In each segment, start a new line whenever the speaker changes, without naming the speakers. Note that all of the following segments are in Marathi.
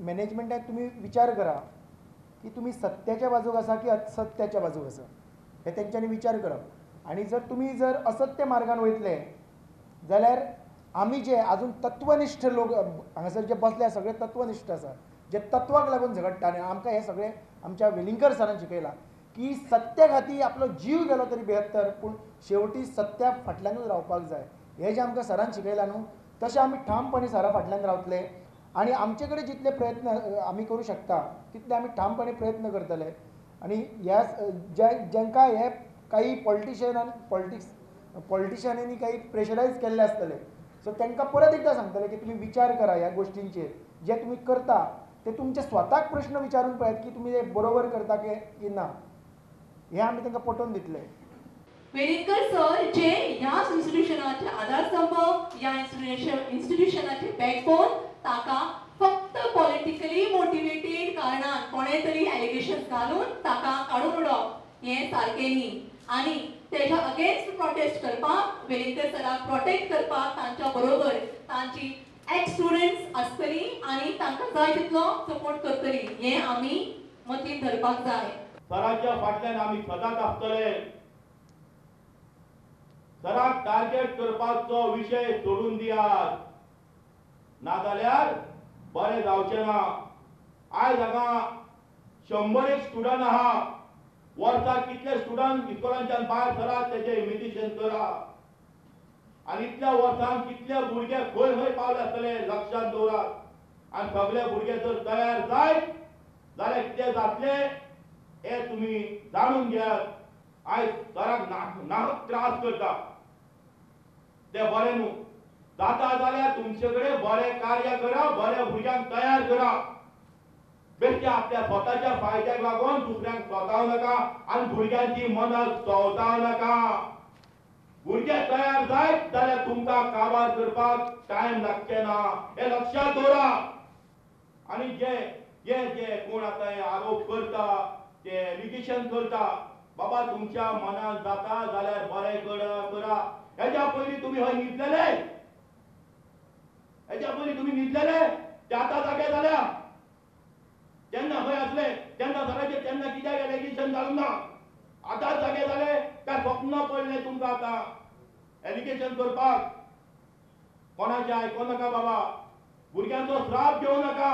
मॅनेजमेंटाक तुम्ही विचार करा की तुम्ही सत्याच्या बाजूक आसा की असत्याच्या बाजूक आसा हे तेंच्यांनी विचार करप. आणि जर तुम्ही जर असत्य मार्गान वयतले जाल्यार आमी जे अजून तत्वनिष्ठ लोक हांगासर जे बसले सगळे तत्वनिष्ठ आसा, जे तत्वाक लागून झगडटा आनी आमकां हे सगळे आमच्या वेलिंगकर सरान शिकयलां की सत्या खातीर आपलो जीव गेलो तरी बेहत्तर, पूण शेवटी सत्या फाटल्यानूच रावपाक जाय. हे जे आमकां सरान शिकयलां न्हू तशें आमी ठामपणे सरा फाटल्यान रावतले आणि आमचे कडेन जितले प्रयत्न आमी करूं शकता तितले आमी ठामपणे प्रयत्न करतले. आणि ह्या जेंकां हे काही पॉलिटिशियनांनी काही प्रेशरायज केल्ले आसतले, सो तांकां परत एकदां सांगतले की तुमी विचार करा ह्या गोश्टींचेर. जे तुमी करता ते तुमचे स्वताक प्रश्न विचारून पळयात की तुमी ते बरोबर करता की ना. हे आमी तांकां पटोवन दितले.
वेलिंगकर सर जे ह्या इन्स्टिट्यूशनाचे आधारस्तंभ, या इन्स्टिट्यूशनाचे बॅकबोन, ताका फक्त पॉलिटिकली मोटिवेटेड कारणान कोणे तरी एलिगेशन्स घालून ताका काडून उडोवप हे सारकें न्ही. आणि तेच्या अगेन्स्ट प्रोटेस्ट करपाक, वेलिंगकर सराक प्रोटेक्ट करपाक तांच्या बरोबर तांची एक्स स्टुडंट्स आसतली आणि तांकां जाय तितलो सपोर्ट करतली हे आमी मतीन धरपाक जाय.
सराच्या फाटल्यान आमी सदांच आसतले. सराक टार्गेट करपाचो विषय सोडून दियात, नाजाल्यार बरें जावचें ना. आयज हांगा 100 स्टुडंट आहा. वर्साक कितले स्टुडंट इस्कॉलांच्यान भायर सरात तेचे इमिटेशन करा. आनी इतल्या वर्सांक कितले भुरगे खंय खंय पावले आसतले लक्षांत दवरात. आनी सगळे भुरगे जर तयार जायत जाल्यार कितें जातलें हे तुमी जाणून घेयात. आयज सराक नाहक त्रास करता ते बरें न्हू. जाता जाल्यार तुमचे कडेन बरें कार्य करा, बऱ्या भुरग्यांक तयार करा. बेश्टे आपल्या स्वताच्या फायद्याक लागून दुसऱ्यांक स्वताव नाका आनी भुरग्यांची मनां चोवताव नाका. भुरगे तयार जायत जाल्यार तुमकां काबार करपाक टायम लागचे ना हे लक्षात दवरा. आनी जे कोण आतां हे आरोप करता, ते एलिगेशन करता, बाबा तुमच्या मनान जाता जाल्यार बरें करा. हेच्या पयलीं तुम्ही हय न्हिदलेले? हेच्या पयलीं तुम्ही न्हिदलेले? ते आतां जागे जाल्या. तेन्ना खंय आसले? तेन्ना सराचे तेन्ना कित्याक एलिगेशन घालूंक ना? आतां जागे जाले काय स्वप्न पडले तुमकां आतां एलिगेशन करपाक? कोणाचे आयको नाका बाबा. भुरग्यांचो श्राप घेवं नाका.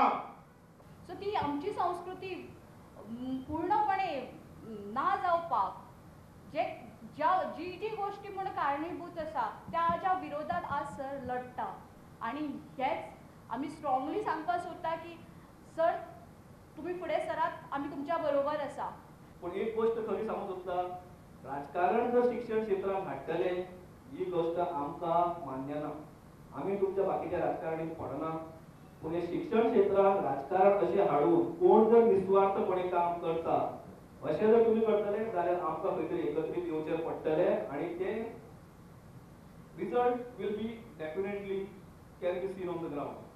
सो ती आमची संस्कृती पूर्णपणे ना जावपाक जी गोष्टी म्हणून कारणीभूत आसा त्याच्या विरोधात आज सर लढटा. आणि हेच आमी स्ट्रॉंगली सांगपाक सोदता की सर तुम्ही फुडें सरात, आमी तुमच्या बरोबर आसा.
पण एक गोष्ट खरी सांगूंक सोदता, राजकारण जर शिक्षण क्षेत्रात हाडटले ही गोष्ट आमकां मान्य ना. आमी तुमच्या बाकीच्या राजकारणी पडना. पूण हे शिक्षण क्षेत्रात राजकारण अशें हाडून कोण जर निस्वार्थपणे काम करता अशें जर तुमी करतले जाल्यार आमकां खंय तरी एकत्रीत येवचें पडटलें आनी ते result will be definitely can be seen on the ground.